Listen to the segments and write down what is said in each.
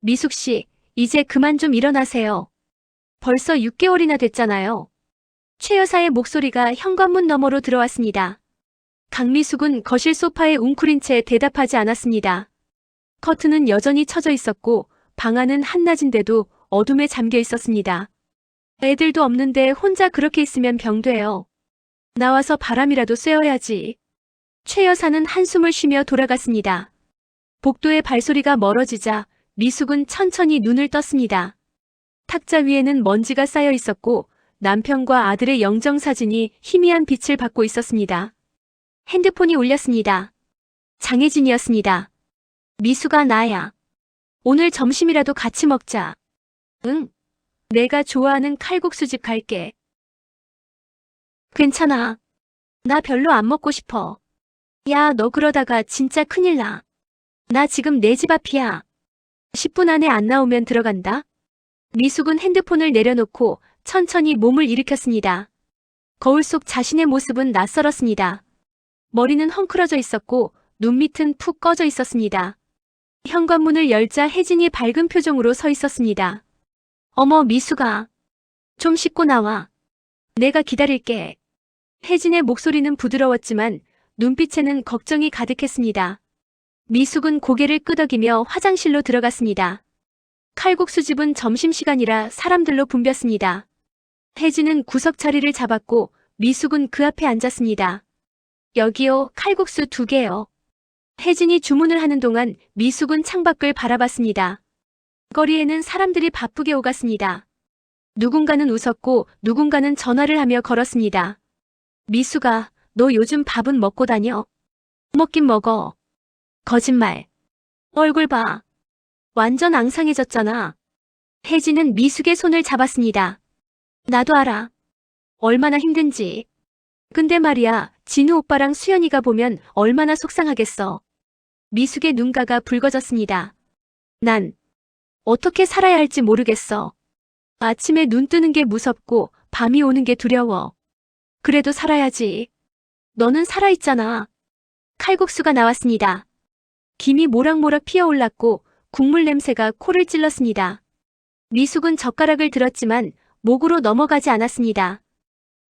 미숙 씨, 이제 그만 좀 일어나세요. 벌써 6개월이나 됐잖아요. 최 여사의 목소리가 현관문 너머로 들어왔습니다. 강미숙은 거실 소파에 웅크린 채 대답하지 않았습니다. 커튼은 여전히 쳐져 있었고 방 안은 한낮인데도 어둠에 잠겨 있었습니다. 애들도 없는데 혼자 그렇게 있으면 병돼요. 나와서 바람이라도 쐬어야지. 최 여사는 한숨을 쉬며 돌아갔습니다. 복도의 발소리가 멀어지자 미숙은 천천히 눈을 떴습니다. 탁자 위에는 먼지가 쌓여 있었고 남편과 아들의 영정사진이 희미한 빛을 받고 있었습니다. 핸드폰이 울렸습니다. 장혜진이었습니다. 미숙아, 나야. 오늘 점심이라도 같이 먹자. 응. 내가 좋아하는 칼국수집 갈게. 괜찮아. 나 별로 안 먹고 싶어. 야, 너 그러다가 진짜 큰일 나. 나 지금 내 집 앞이야. 10분 안에 안 나오면 들어간다. 미숙은 핸드폰을 내려놓고 천천히 몸을 일으켰습니다. 거울 속 자신의 모습은 낯설었습니다. 머리는 헝클어져 있었고 눈 밑은 푹 꺼져 있었습니다. 현관문을 열자 혜진이 밝은 표정으로 서 있었습니다. 어머, 미숙아. 좀 씻고 나와. 내가 기다릴게. 혜진의 목소리는 부드러웠지만 눈빛에는 걱정이 가득했습니다. 미숙은 고개를 끄덕이며 화장실로 들어갔습니다. 칼국수집은 점심시간이라 사람들로 붐볐습니다. 혜진은 구석 자리를 잡았고 미숙은 그 앞에 앉았습니다. 여기요, 칼국수 2개요. 혜진이 주문을 하는 동안 미숙은 창밖을 바라봤습니다. 거리에는 사람들이 바쁘게 오갔습니다. 누군가는 웃었고 누군가는 전화를 하며 걸었습니다. 미숙아, 너 요즘 밥은 먹고 다녀? 먹긴 먹어. 거짓말. 얼굴 봐. 완전 앙상해졌잖아. 혜진은 미숙의 손을 잡았습니다. 나도 알아. 얼마나 힘든지. 근데 말이야, 진우 오빠랑 수연이가 보면 얼마나 속상하겠어. 미숙의 눈가가 붉어졌습니다. 난 어떻게 살아야 할지 모르겠어. 아침에 눈 뜨는 게 무섭고 밤이 오는 게 두려워. 그래도 살아야지. 너는 살아있잖아. 칼국수가 나왔습니다. 김이 모락모락 피어올랐고 국물 냄새가 코를 찔렀습니다. 미숙은 젓가락을 들었지만 목으로 넘어가지 않았습니다.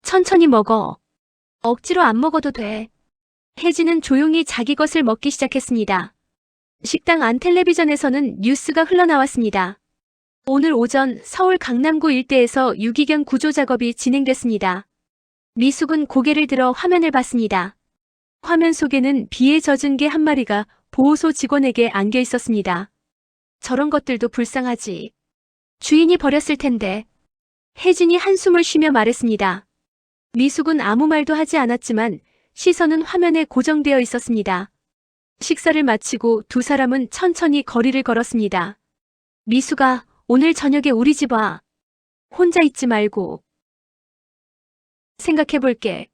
천천히 먹어. 억지로 안 먹어도 돼. 혜진은 조용히 자기 것을 먹기 시작했습니다. 식당 안 텔레비전에서는 뉴스가 흘러나왔습니다. 오늘 오전 서울 강남구 일대에서 유기견 구조 작업이 진행됐습니다. 미숙은 고개를 들어 화면을 봤습니다. 화면 속에는 비에 젖은 개 한 마리가 보호소 직원에게 안겨 있었습니다. 저런 것들도 불쌍하지. 주인이 버렸을 텐데. 혜진이 한숨을 쉬며 말했습니다. 미숙은 아무 말도 하지 않았지만 시선은 화면에 고정되어 있었습니다. 식사를 마치고 두 사람은 천천히 거리를 걸었습니다. 미숙아, 오늘 저녁에 우리 집 와. 혼자 있지 말고. 생각해볼게.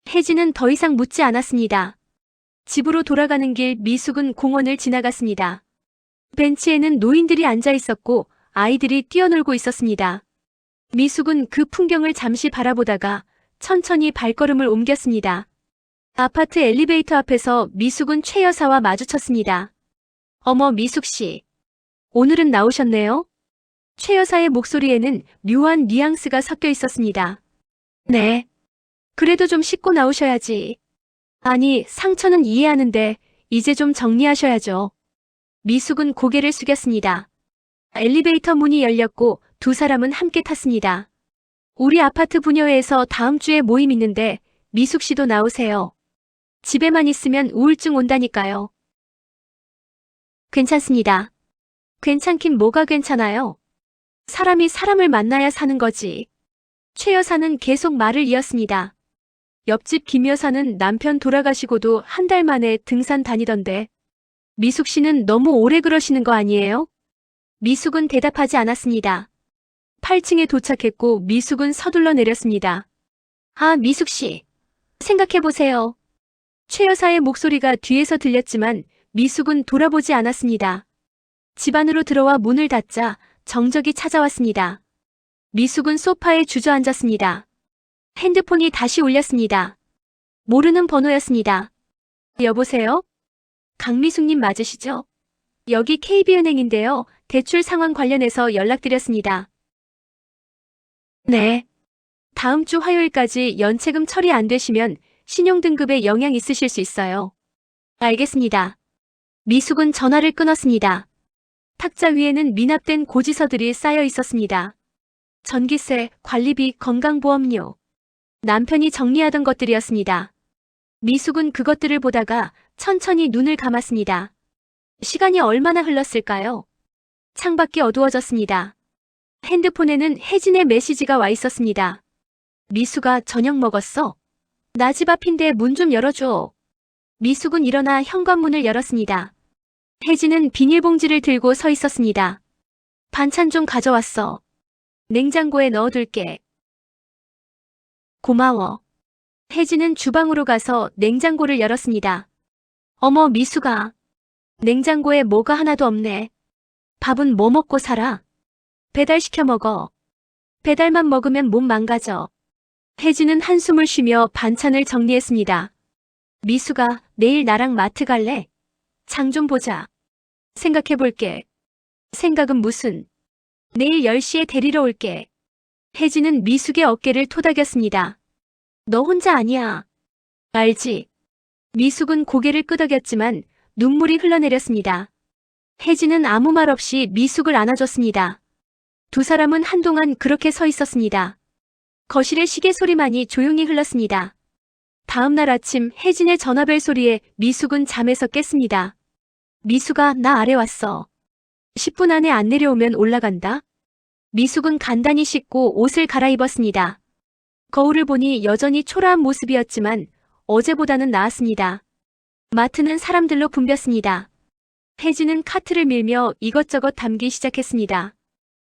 혜진은 더 이상 묻지 않았습니다. 집으로 돌아가는 길 미숙은 공원을 지나갔습니다. 벤치에는 노인들이 앉아 있었고 아이들이 뛰어놀고 있었습니다. 미숙은 그 풍경을 잠시 바라보다가 천천히 발걸음을 옮겼습니다. 아파트 엘리베이터 앞에서 미숙은 최 여사와 마주쳤습니다. 어머, 미숙 씨. 오늘은 나오셨네요? 최 여사의 목소리에는 묘한 뉘앙스가 섞여 있었습니다. 네. 그래도 좀 씻고 나오셔야지. 아니, 상처는 이해하는데 이제 좀 정리하셔야죠. 미숙은 고개를 숙였습니다. 엘리베이터 문이 열렸고 두 사람은 함께 탔습니다. 우리 아파트 부녀회에서 다음 주에 모임 있는데 미숙 씨도 나오세요. 집에만 있으면 우울증 온다니까요. 괜찮습니다. 괜찮긴 뭐가 괜찮아요. 사람이 사람을 만나야 사는 거지. 최 여사는 계속 말을 이었습니다. 옆집 김 여사는 남편 돌아가시고도 한 달 만에 등산 다니던데. 미숙 씨는 너무 오래 그러시는 거 아니에요? 미숙은 대답하지 않았습니다. 8층에 도착했고 미숙은 서둘러 내렸습니다. 아, 미숙 씨. 생각해보세요. 최 여사의 목소리가 뒤에서 들렸지만 미숙은 돌아보지 않았습니다. 집 안으로 들어와 문을 닫자 정적이 찾아왔습니다. 미숙은 소파에 주저앉았습니다. 핸드폰이 다시 울렸습니다. 모르는 번호였습니다. 여보세요? 강미숙님 맞으시죠? 여기 KB은행인데요. 대출 상황 관련해서 연락드렸습니다. 네. 다음 주 화요일까지 연체금 처리 안 되시면 신용등급에 영향 있으실 수 있어요. 알겠습니다. 미숙은 전화를 끊었습니다. 탁자 위에는 미납된 고지서들이 쌓여 있었습니다. 전기세, 관리비, 건강보험료. 남편이 정리하던 것들이었습니다. 미숙은 그것들을 보다가 천천히 눈을 감았습니다. 시간이 얼마나 흘렀을까요? 창밖이 어두워졌습니다. 핸드폰에는 혜진의 메시지가 와 있었습니다. 미숙아, 저녁 먹었어? 나 집 앞인데 문 좀 열어줘. 미숙은 일어나 현관문을 열었습니다. 혜진은 비닐봉지를 들고 서 있었습니다. 반찬 좀 가져왔어. 냉장고에 넣어둘게. 고마워. 혜진은 주방으로 가서 냉장고를 열었습니다. 어머, 미숙아. 냉장고에 뭐가 하나도 없네. 밥은 뭐 먹고 살아? 배달시켜 먹어. 배달만 먹으면 몸 망가져. 혜진은 한숨을 쉬며 반찬을 정리했습니다. 미숙아, 내일 나랑 마트 갈래? 장 좀 보자. 생각해볼게. 생각은 무슨? 내일 10시에 데리러 올게. 혜진은 미숙의 어깨를 토닥였습니다. 너 혼자 아니야. 알지? 미숙은 고개를 끄덕였지만 눈물이 흘러내렸습니다. 혜진은 아무 말 없이 미숙을 안아줬습니다. 두 사람은 한동안 그렇게 서 있었습니다. 거실의 시계 소리만이 조용히 흘렀습니다. 다음 날 아침 혜진의 전화벨 소리에 미숙은 잠에서 깼습니다. 미숙아, 나 아래 왔어. 10분 안에 안 내려오면 올라간다. 미숙은 간단히 씻고 옷을 갈아입었습니다. 거울을 보니 여전히 초라한 모습이었지만 어제보다는 나았습니다. 마트는 사람들로 붐볐습니다. 혜진은 카트를 밀며 이것저것 담기 시작했습니다.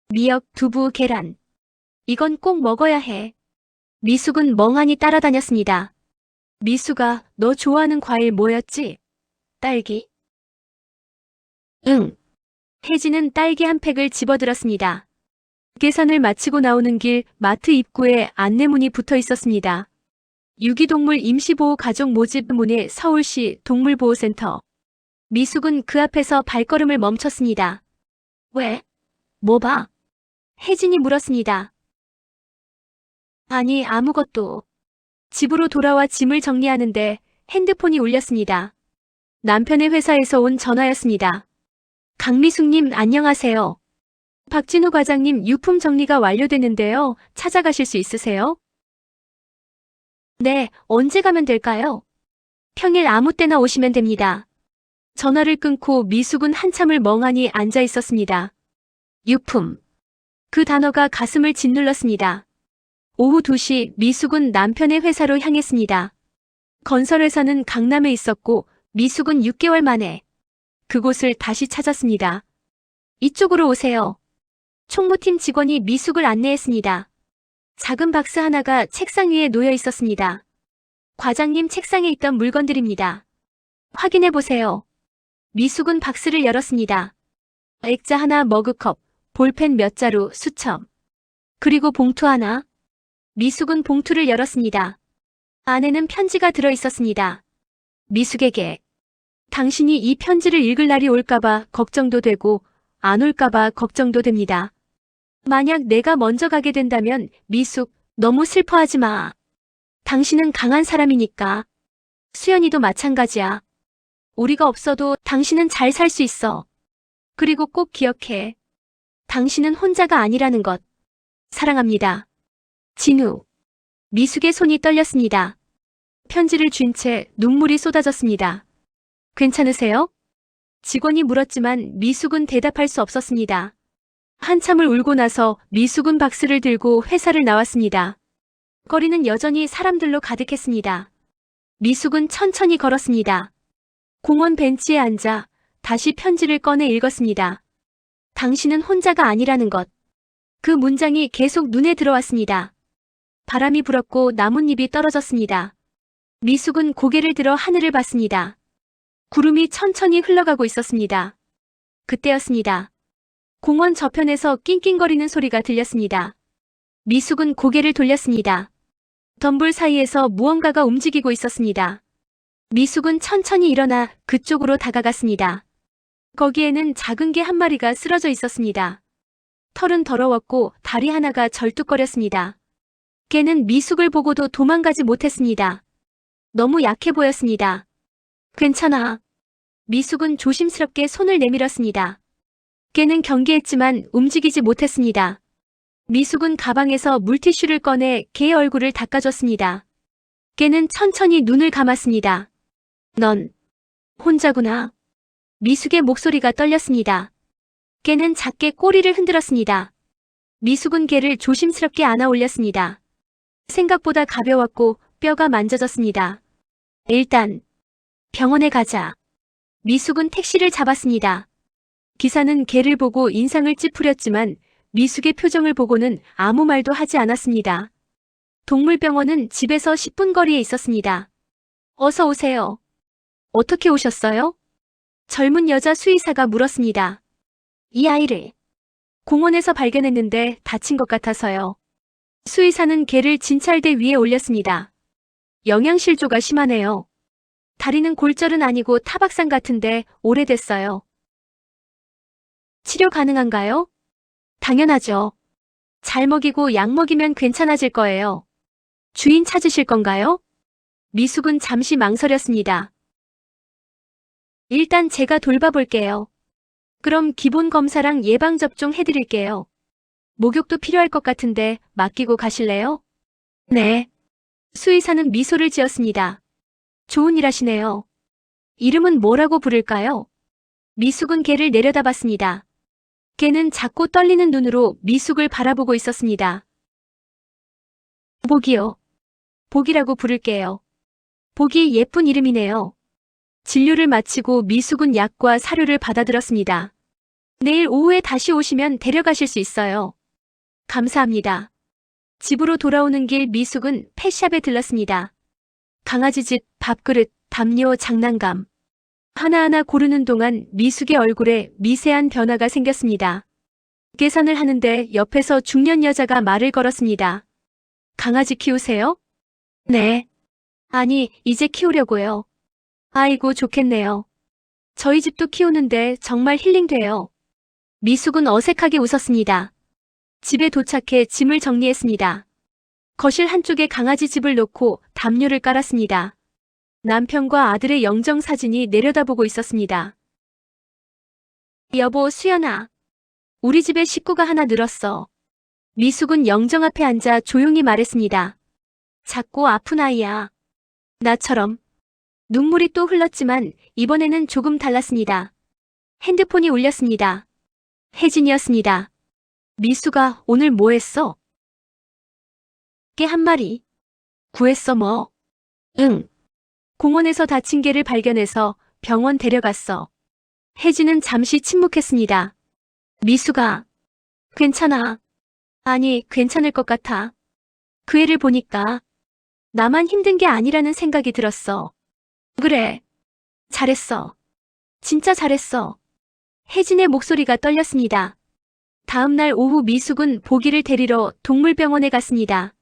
미역, 두부, 계란. 이건 꼭 먹어야 해. 미숙은 멍하니 따라다녔습니다. 미숙아, 너 좋아하는 과일 뭐였지? 딸기? 응. 혜진은 딸기 한 팩을 집어들었습니다. 계산을 마치고 나오는 길 마트 입구에 안내문이 붙어 있었습니다. 유기동물 임시보호 가족 모집 문의 서울시 동물보호센터. 미숙은 그 앞에서 발걸음을 멈췄습니다. 왜? 뭐 봐? 혜진이 물었습니다. 아니, 아무것도. 집으로 돌아와 짐을 정리하는데 핸드폰이 울렸습니다. 남편의 회사에서 온 전화였습니다. 강미숙님, 안녕하세요. 박진우 과장님, 유품 정리가 완료됐는데요. 찾아가실 수 있으세요? 네, 언제 가면 될까요? 평일 아무 때나 오시면 됩니다. 전화를 끊고 미숙은 한참을 멍하니 앉아 있었습니다. 유품. 그 단어가 가슴을 짓눌렀습니다. 오후 2시 미숙은 남편의 회사로 향했습니다. 건설회사는 강남에 있었고 미숙은 6개월 만에 그곳을 다시 찾았습니다. 이쪽으로 오세요. 총무팀 직원이 미숙을 안내했습니다. 작은 박스 하나가 책상 위에 놓여 있었습니다. 과장님 책상에 있던 물건들입니다. 확인해 보세요. 미숙은 박스를 열었습니다. 액자 하나, 머그컵, 볼펜 몇 자루, 수첩. 그리고 봉투 하나. 미숙은 봉투를 열었습니다. 안에는 편지가 들어 있었습니다. 미숙에게. 당신이 이 편지를 읽을 날이 올까봐 걱정도 되고 안 올까봐 걱정도 됩니다. 만약 내가 먼저 가게 된다면 미숙, 너무 슬퍼하지 마. 당신은 강한 사람이니까. 수연이도 마찬가지야. 우리가 없어도 당신은 잘 살 수 있어. 그리고 꼭 기억해. 당신은 혼자가 아니라는 것. 사랑합니다. 진우. 미숙의 손이 떨렸습니다. 편지를 쥔 채 눈물이 쏟아졌습니다. 괜찮으세요? 직원이 물었지만 미숙은 대답할 수 없었습니다. 한참을 울고 나서 미숙은 박스를 들고 회사를 나왔습니다. 거리는 여전히 사람들로 가득했습니다. 미숙은 천천히 걸었습니다. 공원 벤치에 앉아 다시 편지를 꺼내 읽었습니다. 당신은 혼자가 아니라는 것. 그 문장이 계속 눈에 들어왔습니다. 바람이 불었고 나뭇잎이 떨어졌습니다. 미숙은 고개를 들어 하늘을 봤습니다. 구름이 천천히 흘러가고 있었습니다. 그때였습니다. 공원 저편에서 낑낑거리는 소리가 들렸습니다. 미숙은 고개를 돌렸습니다. 덤불 사이에서 무언가가 움직이고 있었습니다. 미숙은 천천히 일어나 그쪽으로 다가갔습니다. 거기에는 작은 개 한 마리가 쓰러져 있었습니다. 털은 더러웠고 다리 하나가 절뚝거렸습니다. 개는 미숙을 보고도 도망가지 못했습니다. 너무 약해 보였습니다. 괜찮아. 미숙은 조심스럽게 손을 내밀었습니다. 개는 경계했지만 움직이지 못했습니다. 미숙은 가방에서 물티슈를 꺼내 개의 얼굴을 닦아줬습니다. 개는 천천히 눈을 감았습니다. 넌 혼자구나. 미숙의 목소리가 떨렸습니다. 개는 작게 꼬리를 흔들었습니다. 미숙은 개를 조심스럽게 안아 올렸습니다. 생각보다 가벼웠고 뼈가 만져졌습니다. 일단 병원에 가자. 미숙은 택시를 잡았습니다. 기사는 개를 보고 인상을 찌푸렸지만 미숙의 표정을 보고는 아무 말도 하지 않았습니다. 동물병원은 집에서 10분 거리에 있었습니다. 어서 오세요. 어떻게 오셨어요? 젊은 여자 수의사가 물었습니다. 이 아이를 공원에서 발견했는데 다친 것 같아서요. 수의사는 개를 진찰대 위에 올렸습니다. 영양실조가 심하네요. 다리는 골절은 아니고 타박상 같은데 오래됐어요. 치료 가능한가요? 당연하죠. 잘 먹이고 약 먹이면 괜찮아질 거예요. 주인 찾으실 건가요? 미숙은 잠시 망설였습니다. 일단 제가 돌봐볼게요. 그럼 기본 검사랑 예방접종 해드릴게요. 목욕도 필요할 것 같은데 맡기고 가실래요? 네. 수의사는 미소를 지었습니다. 좋은 일 하시네요. 이름은 뭐라고 부를까요? 미숙은 개를 내려다봤습니다. 개는 작고 떨리는 눈으로 미숙을 바라보고 있었습니다. 복이요. 복이라고 부를게요. 복이 예쁜 이름이네요. 진료를 마치고 미숙은 약과 사료를 받아들었습니다. 내일 오후에 다시 오시면 데려가실 수 있어요. 감사합니다. 집으로 돌아오는 길 미숙은 펫샵에 들렀습니다. 강아지집, 밥그릇, 담요, 장난감. 하나하나 고르는 동안 미숙의 얼굴에 미세한 변화가 생겼습니다. 계산을 하는데 옆에서 중년 여자가 말을 걸었습니다. 강아지 키우세요? 네. 아니, 이제 키우려고요. 아이고, 좋겠네요. 저희 집도 키우는데 정말 힐링돼요. 미숙은 어색하게 웃었습니다. 집에 도착해 짐을 정리했습니다. 거실 한쪽에 강아지 집을 놓고 담요를 깔았습니다. 남편과 아들의 영정사진이 내려다보고 있었습니다. 여보, 수연아. 우리 집에 식구가 하나 늘었어. 미숙은 영정 앞에 앉아 조용히 말했습니다. 작고 아픈 아이야. 나처럼. 눈물이 또 흘렀지만 이번에는 조금 달랐습니다. 핸드폰이 울렸습니다. 혜진이었습니다. 미숙아, 오늘 뭐 했어? 개 한 마리. 구했어 뭐? 응. 공원에서 다친 개를 발견해서 병원 데려갔어. 혜진은 잠시 침묵했습니다. 미숙아. 괜찮아. 아니, 괜찮을 것 같아. 그 애를 보니까 나만 힘든 게 아니라는 생각이 들었어. 그래. 잘했어. 진짜 잘했어. 혜진의 목소리가 떨렸습니다. 다음 날 오후 미숙은 보기를 데리러 동물병원에 갔습니다.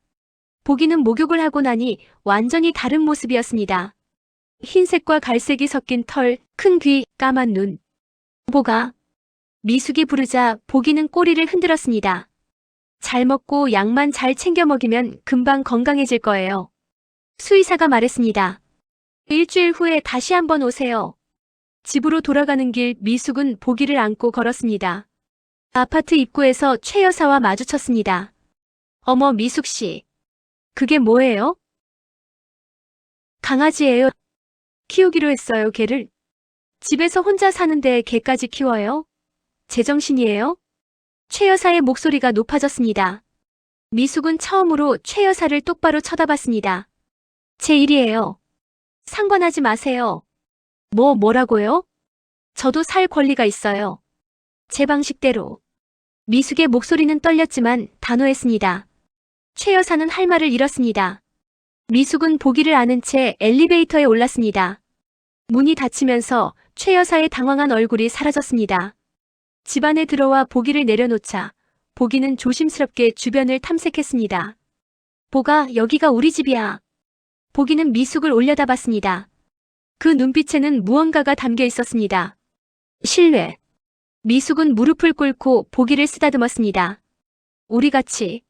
보기는 목욕을 하고 나니 완전히 다른 모습이었습니다. 흰색과 갈색이 섞인 털, 큰 귀, 까만 눈. 보가. 미숙이 부르자 보기는 꼬리를 흔들었습니다. 잘 먹고 약만 잘 챙겨 먹이면 금방 건강해질 거예요. 수의사가 말했습니다. 일주일 후에 다시 한번 오세요. 집으로 돌아가는 길 미숙은 보기를 안고 걸었습니다. 아파트 입구에서 최 여사와 마주쳤습니다. 어머, 미숙 씨. 그게 뭐예요? 강아지예요. 키우기로 했어요, 개를. 집에서 혼자 사는데 개까지 키워요? 제정신이에요? 최 여사의 목소리가 높아졌습니다. 미숙은 처음으로 최 여사를 똑바로 쳐다봤습니다. 제 일이에요. 상관하지 마세요. 뭐라고요? 저도 살 권리가 있어요. 제 방식대로. 미숙의 목소리는 떨렸지만 단호했습니다. 최 여사는 할 말을 잃었습니다. 미숙은 보기를 아는 채 엘리베이터에 올랐습니다. 문이 닫히면서 최 여사의 당황한 얼굴이 사라졌습니다. 집 안에 들어와 보기를 내려놓자 보기는 조심스럽게 주변을 탐색했습니다. 보가, 여기가 우리 집이야. 보기는 미숙을 올려다봤습니다. 그 눈빛에는 무언가가 담겨 있었습니다. 신뢰. 미숙은 무릎을 꿇고 보기를 쓰다듬었습니다. 우리 같이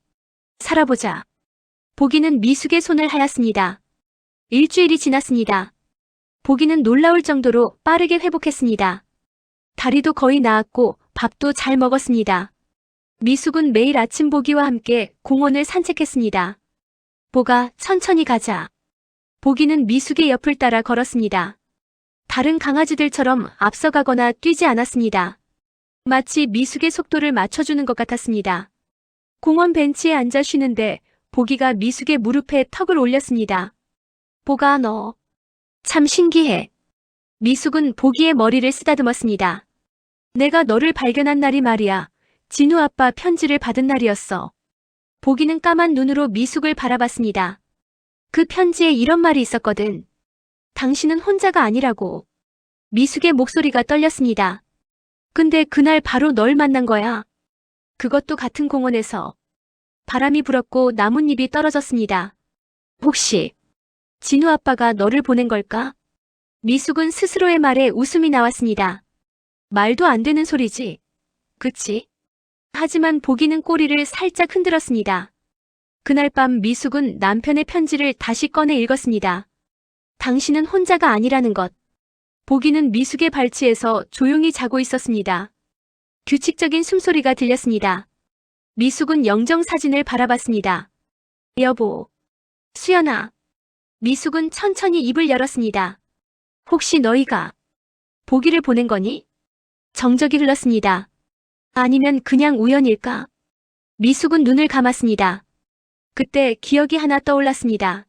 살아보자. 보기는 미숙의 손을 하였습니다. 일주일이 지났습니다. 보기는 놀라울 정도로 빠르게 회복했습니다. 다리도 거의 나았고 밥도 잘 먹었습니다. 미숙은 매일 아침 보기와 함께 공원을 산책했습니다. 보가 천천히 가자. 보기는 미숙의 옆을 따라 걸었습니다. 다른 강아지들처럼 앞서가거나 뛰지 않았습니다. 마치 미숙의 속도를 맞춰주는 것 같았습니다. 공원 벤치에 앉아 쉬는데 보기가 미숙의 무릎에 턱을 올렸습니다. 보가 너 참 신기해. 미숙은 보기의 머리를 쓰다듬었습니다. 내가 너를 발견한 날이 말이야. 진우 아빠 편지를 받은 날이었어. 보기는 까만 눈으로 미숙을 바라봤습니다. 그 편지에 이런 말이 있었거든. 당신은 혼자가 아니라고. 미숙의 목소리가 떨렸습니다. 근데 그날 바로 널 만난 거야. 그것도 같은 공원에서. 바람이 불었고 나뭇잎이 떨어졌습니다. 혹시 진우 아빠가 너를 보낸 걸까? 미숙은 스스로의 말에 웃음이 나왔습니다. 말도 안 되는 소리지. 그치? 하지만 보기는 꼬리를 살짝 흔들었습니다. 그날 밤 미숙은 남편의 편지를 다시 꺼내 읽었습니다. 당신은 혼자가 아니라는 것. 보기는 미숙의 발치에서 조용히 자고 있었습니다. 규칙적인 숨소리가 들렸습니다. 미숙은 영정 사진을 바라봤습니다. 여보. 수연아. 미숙은 천천히 입을 열었습니다. 혹시 너희가 보기를 보낸 거니? 정적이 흘렀습니다. 아니면 그냥 우연일까? 미숙은 눈을 감았습니다. 그때 기억이 하나 떠올랐습니다.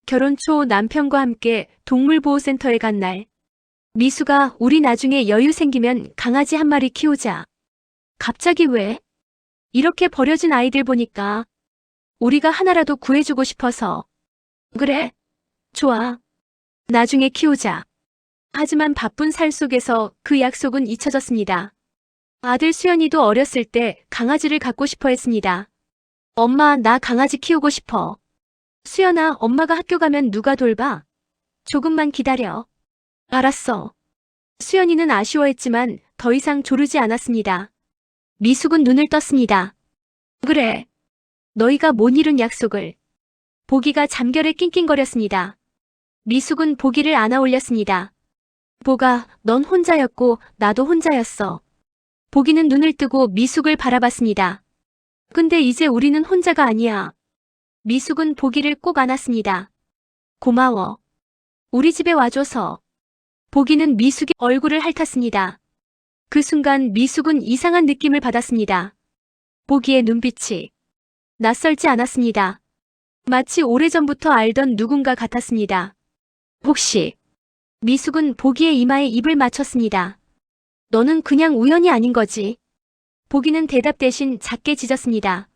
결혼 초 남편과 함께 동물보호센터에 간 날. 미숙아, 우리 나중에 여유 생기면 강아지 한 마리 키우자. 갑자기 왜? 이렇게 버려진 아이들 보니까 우리가 하나라도 구해주고 싶어서. 그래. 좋아. 나중에 키우자. 하지만 바쁜 살 속에서 그 약속은 잊혀졌습니다. 아들 수연이도 어렸을 때 강아지를 갖고 싶어 했습니다. 엄마, 나 강아지 키우고 싶어. 수연아, 엄마가 학교 가면 누가 돌봐? 조금만 기다려. 알았어. 수연이는 아쉬워했지만 더 이상 조르지 않았습니다. 미숙은 눈을 떴습니다. 그래. 너희가 못 이룬 약속을. 보기가 잠결에 낑낑거렸습니다. 미숙은 보기를 안아 올렸습니다. 보가, 넌 혼자였고 나도 혼자였어. 보기는 눈을 뜨고 미숙을 바라봤습니다. 근데 이제 우리는 혼자가 아니야. 미숙은 보기를 꼭 안았습니다. 고마워. 우리 집에 와줘서. 보기는 미숙의 얼굴을 핥았습니다. 그 순간 미숙은 이상한 느낌을 받았습니다. 보기의 눈빛이 낯설지 않았습니다. 마치 오래전부터 알던 누군가 같았습니다. 혹시 미숙은 보기의 이마에 입을 맞췄습니다. 너는 그냥 우연이 아닌 거지. 보기는 대답 대신 작게 짖었습니다.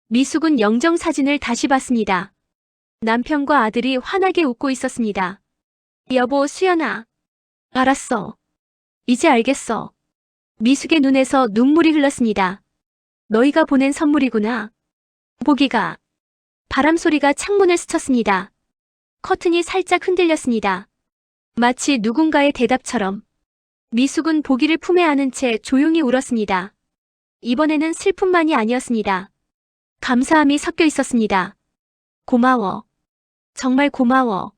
미숙은 영정 사진을 다시 봤습니다. 남편과 아들이 환하게 웃고 있었습니다. 여보, 수연아. 알았어. 이제 알겠어. 미숙의 눈에서 눈물이 흘렀습니다. 너희가 보낸 선물이구나. 보기가. 바람 소리가 창문을 스쳤습니다. 커튼이 살짝 흔들렸습니다. 마치 누군가의 대답처럼. 미숙은 보기를 품에 안은 채 조용히 울었습니다. 이번에는 슬픔만이 아니었습니다. 감사함이 섞여 있었습니다. 고마워. 정말 고마워.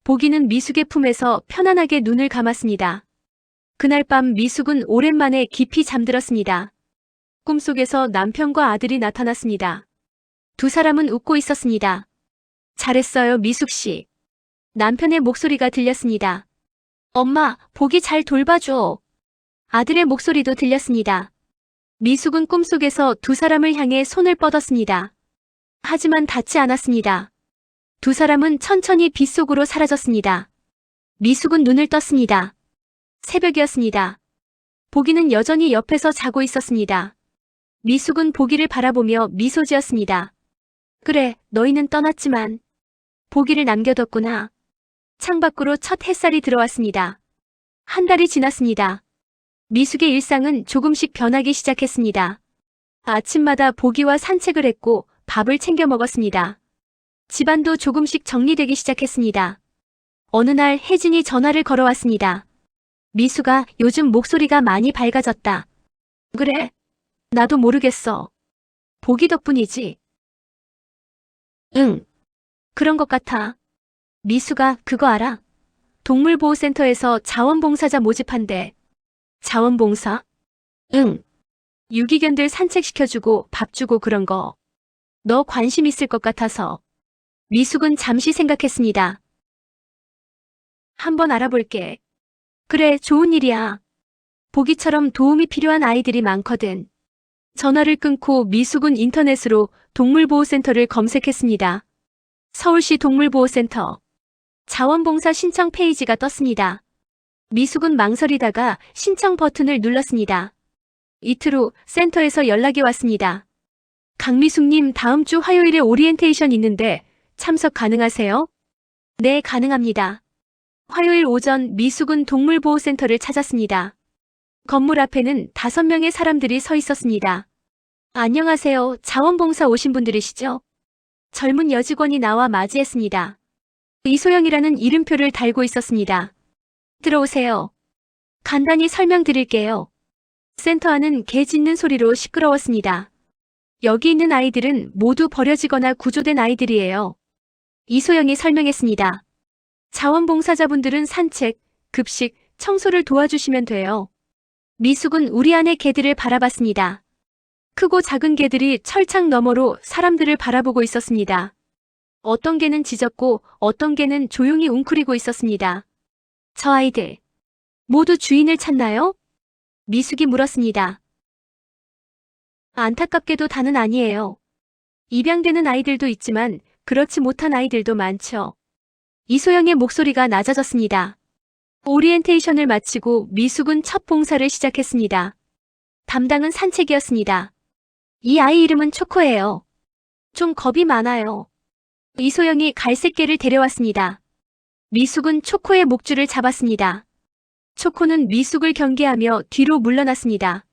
보기는 미숙의 품에서 편안하게 눈을 감았습니다. 그날 밤 미숙은 오랜만에 깊이 잠들었습니다. 꿈속에서 남편과 아들이 나타났습니다. 두 사람은 웃고 있었습니다. 잘했어요, 미숙 씨. 남편의 목소리가 들렸습니다. 엄마, 보기 잘 돌봐줘. 아들의 목소리도 들렸습니다. 미숙은 꿈속에서 두 사람을 향해 손을 뻗었습니다. 하지만 닿지 않았습니다. 두 사람은 천천히 빗속으로 사라졌습니다. 미숙은 눈을 떴습니다. 새벽이었습니다. 보기는 여전히 옆에서 자고 있었습니다. 미숙은 보기를 바라보며 미소 지었습니다. 그래, 너희는 떠났지만 보기를 남겨뒀구나. 창밖으로 첫 햇살이 들어왔습니다. 한 달이 지났습니다. 미숙의 일상은 조금씩 변하기 시작했습니다. 아침마다 보기와 산책을 했고 밥을 챙겨 먹었습니다. 집안도 조금씩 정리되기 시작했습니다. 어느 날 혜진이 전화를 걸어왔습니다. 미수가 요즘 목소리가 많이 밝아졌다. 그래. 나도 모르겠어. 보기 덕분이지. 응. 그런 것 같아. 미수가 그거 알아? 동물보호센터에서 자원봉사자 모집한대. 자원봉사? 응. 유기견들 산책시켜주고 밥 주고 그런 거. 너 관심 있을 것 같아서. 미숙은 잠시 생각했습니다. 한번 알아볼게. 그래, 좋은 일이야. 보기처럼 도움이 필요한 아이들이 많거든. 전화를 끊고 미숙은 인터넷으로 동물보호센터를 검색했습니다. 서울시 동물보호센터. 자원봉사 신청 페이지가 떴습니다. 미숙은 망설이다가 신청 버튼을 눌렀습니다. 이틀 후 센터에서 연락이 왔습니다. 강미숙님, 다음 주 화요일에 오리엔테이션 있는데 참석 가능하세요? 네, 가능합니다. 화요일 오전 미숙은 동물보호센터를 찾았습니다. 건물 앞에는 5명의 사람들이 서 있었습니다. 안녕하세요. 자원봉사 오신 분들이시죠? 젊은 여직원이 나와 맞이했습니다. 이소영이라는 이름표를 달고 있었습니다. 들어오세요. 간단히 설명드릴게요. 센터 안은 개 짖는 소리로 시끄러웠습니다. 여기 있는 아이들은 모두 버려지거나 구조된 아이들이에요. 이소영이 설명했습니다. 자원봉사자분들은 산책, 급식, 청소를 도와주시면 돼요. 미숙은 우리 안의 개들을 바라봤습니다. 크고 작은 개들이 철창 너머로 사람들을 바라보고 있었습니다. 어떤 개는 짖었고 어떤 개는 조용히 웅크리고 있었습니다. 저 아이들, 모두 주인을 찾나요? 미숙이 물었습니다. 안타깝게도 다는 아니에요. 입양되는 아이들도 있지만 그렇지 못한 아이들도 많죠. 이소영의 목소리가 낮아졌습니다. 오리엔테이션을 마치고 미숙은 첫 봉사를 시작했습니다. 담당은 산책이었습니다. 이 아이 이름은 초코예요. 좀 겁이 많아요. 이소영이 갈색 개를 데려왔습니다. 미숙은 초코의 목줄을 잡았습니다. 초코는 미숙을 경계하며 뒤로 물러났습니다.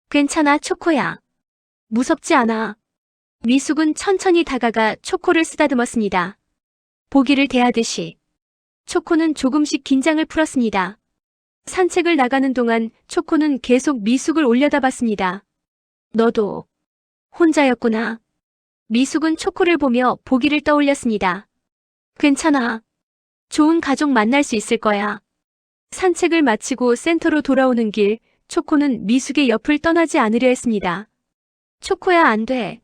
괜찮아, 초코야. 무섭지 않아. 미숙은 천천히 다가가 초코를 쓰다듬었습니다. 보기를 대하듯이. 초코는 조금씩 긴장을 풀었습니다. 산책을 나가는 동안 초코는 계속 미숙을 올려다봤습니다. 너도 혼자였구나. 미숙은 초코를 보며 보기를 떠올렸습니다. 괜찮아. 좋은 가족 만날 수 있을 거야. 산책을 마치고 센터로 돌아오는 길, 초코는 미숙의 옆을 떠나지 않으려 했습니다. 초코야, 안 돼.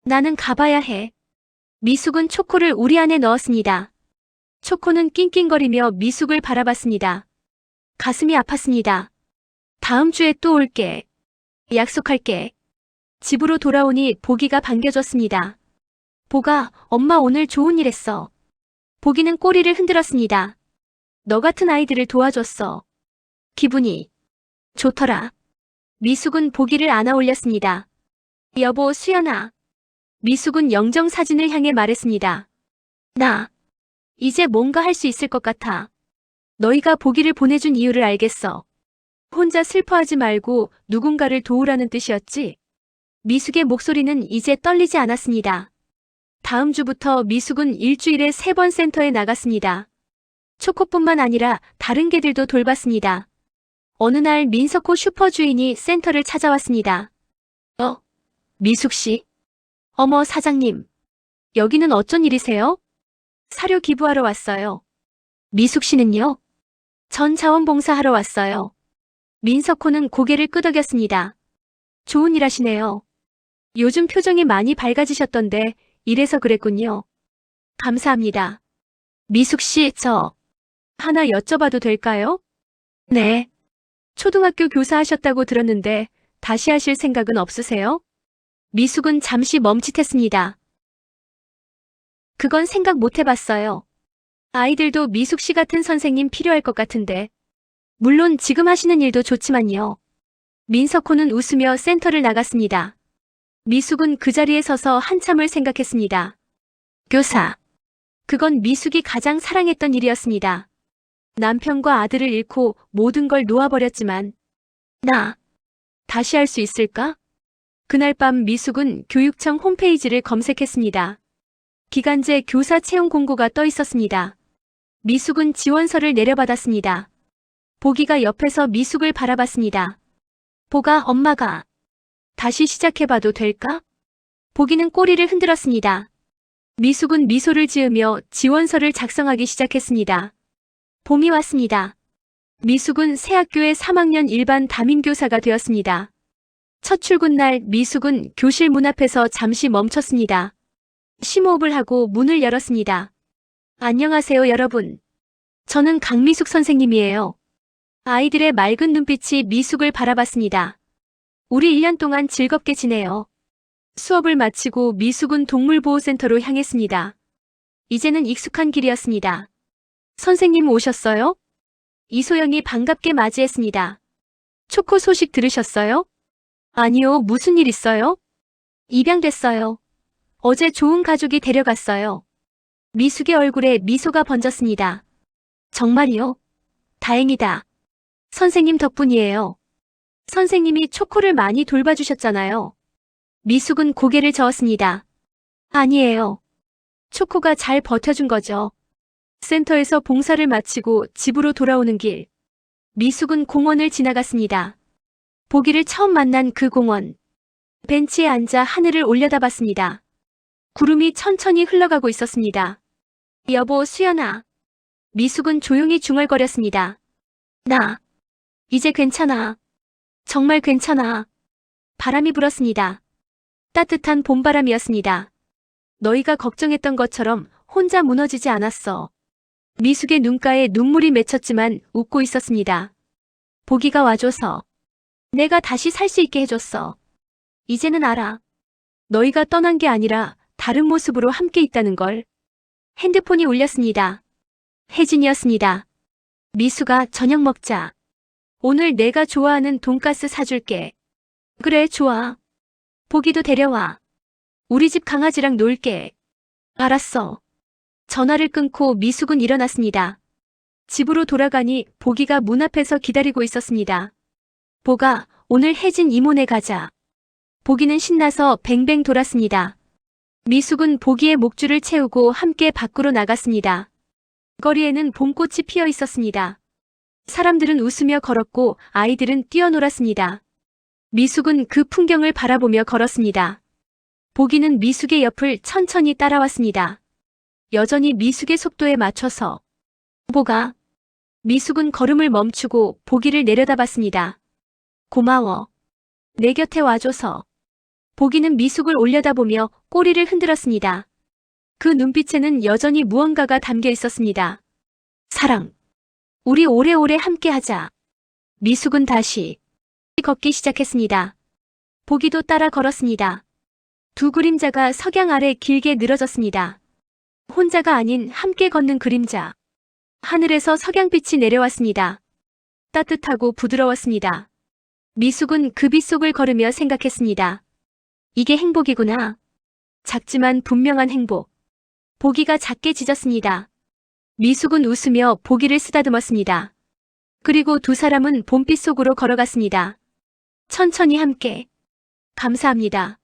나는 가봐야 해. 미숙은 초코를 우리 안에 넣었습니다. 초코는 낑낑거리며 미숙을 바라봤습니다. 가슴이 아팠습니다. 다음 주에 또 올게. 약속할게. 집으로 돌아오니 보기가 반겨줬습니다. 보가, 엄마 오늘 좋은 일 했어. 보기는 꼬리를 흔들었습니다. 너 같은 아이들을 도와줬어. 기분이 좋더라. 미숙은 보기를 안아 올렸습니다. 여보, 수연아. 미숙은 영정사진을 향해 말했습니다. 나 이제 뭔가 할 수 있을 것 같아. 너희가 보기를 보내준 이유를 알겠어. 혼자 슬퍼하지 말고 누군가를 도우라는 뜻이었지? 미숙의 목소리는 이제 떨리지 않았습니다. 다음 주부터 미숙은 일주일에 3번 센터에 나갔습니다. 초코뿐만 아니라 다른 개들도 돌봤습니다. 어느 날 민석호 슈퍼주인이 센터를 찾아왔습니다. 미숙 씨? 어머, 사장님. 여기는 어쩐 일이세요? 사료 기부하러 왔어요. 미숙 씨는요? 전 자원봉사하러 왔어요. 민석호는 고개를 끄덕였습니다. 좋은 일 하시네요. 요즘 표정이 많이 밝아지셨던데 이래서 그랬군요. 감사합니다. 미숙 씨, 저 하나 여쭤봐도 될까요? 네. 초등학교 교사 하셨다고 들었는데 다시 하실 생각은 없으세요? 미숙은 잠시 멈칫했습니다. 그건 생각 못 해봤어요. 아이들도 미숙 씨 같은 선생님 필요할 것 같은데. 물론 지금 하시는 일도 좋지만요. 민석호는 웃으며 센터를 나갔습니다. 미숙은 그 자리에 서서 한참을 생각했습니다. 교사. 그건 미숙이 가장 사랑했던 일이었습니다. 남편과 아들을 잃고 모든 걸 놓아버렸지만 나 다시 할 수 있을까? 그날 밤 미숙은 교육청 홈페이지를 검색했습니다. 기간제 교사 채용 공고가 떠 있었습니다. 미숙은 지원서를 내려받았습니다. 보기가 옆에서 미숙을 바라봤습니다. 보가 엄마가 다시 시작해봐도 될까? 보기는 꼬리를 흔들었습니다. 미숙은 미소를 지으며 지원서를 작성하기 시작했습니다. 봄이 왔습니다. 미숙은 새 학교의 3학년 일반 담임교사가 되었습니다. 첫 출근 날 미숙은 교실 문 앞에서 잠시 멈췄습니다. 심호흡을 하고 문을 열었습니다. 안녕하세요, 여러분. 저는 강미숙 선생님이에요. 아이들의 맑은 눈빛이 미숙을 바라봤습니다. 우리 1년 동안 즐겁게 지내요. 수업을 마치고 미숙은 동물보호센터로 향했습니다. 이제는 익숙한 길이었습니다. 선생님 오셨어요? 이소영이 반갑게 맞이했습니다. 초코 소식 들으셨어요? 아니요, 무슨 일 있어요? 입양됐어요. 어제 좋은 가족이 데려갔어요. 미숙의 얼굴에 미소가 번졌습니다. 정말이요? 다행이다. 선생님 덕분이에요. 선생님이 초코를 많이 돌봐주셨잖아요. 미숙은 고개를 저었습니다. 아니에요. 초코가 잘 버텨준 거죠. 센터에서 봉사를 마치고 집으로 돌아오는 길. 미숙은 공원을 지나갔습니다. 보기를 처음 만난 그 공원. 벤치에 앉아 하늘을 올려다봤습니다. 구름이 천천히 흘러가고 있었습니다. 여보, 수연아. 미숙은 조용히 중얼거렸습니다. 나. 이제 괜찮아. 정말 괜찮아. 바람이 불었습니다. 따뜻한 봄바람이었습니다. 너희가 걱정했던 것처럼 혼자 무너지지 않았어. 미숙의 눈가에 눈물이 맺혔지만 웃고 있었습니다. 보기가 와줘서 내가 다시 살 수 있게 해줬어. 이제는 알아. 너희가 떠난 게 아니라 다른 모습으로 함께 있다는 걸. 핸드폰이 울렸습니다. 혜진이었습니다. 미숙아, 저녁 먹자. 오늘 내가 좋아하는 돈가스 사줄게. 그래, 좋아. 보기도 데려와. 우리 집 강아지랑 놀게. 알았어. 전화를 끊고 미숙은 일어났습니다. 집으로 돌아가니 보기가 문 앞에서 기다리고 있었습니다. 보가, 오늘 혜진 이모네 가자. 보기는 신나서 뱅뱅 돌았습니다. 미숙은 보기의 목줄을 채우고 함께 밖으로 나갔습니다. 거리에는 봄꽃이 피어 있었습니다. 사람들은 웃으며 걸었고 아이들은 뛰어놀았습니다. 미숙은 그 풍경을 바라보며 걸었습니다. 보기는 미숙의 옆을 천천히 따라왔습니다. 여전히 미숙의 속도에 맞춰서. 보가. 미숙은 걸음을 멈추고 보기를 내려다봤습니다. 고마워. 내 곁에 와줘서. 보기는 미숙을 올려다보며 꼬리를 흔들었습니다. 그 눈빛에는 여전히 무언가가 담겨 있었습니다. 사랑. 우리 오래오래 함께하자. 미숙은 다시 걷기 시작했습니다. 보기도 따라 걸었습니다. 두 그림자가 석양 아래 길게 늘어졌습니다. 혼자가 아닌 함께 걷는 그림자. 하늘에서 석양빛이 내려왔습니다. 따뜻하고 부드러웠습니다. 미숙은 그 빛 속을 걸으며 생각했습니다. 이게 행복이구나. 작지만 분명한 행복. 보기가 작게 짖었습니다. 미숙은 웃으며 보기를 쓰다듬었습니다. 그리고 두 사람은 봄빛 속으로 걸어갔습니다. 천천히 함께. 감사합니다.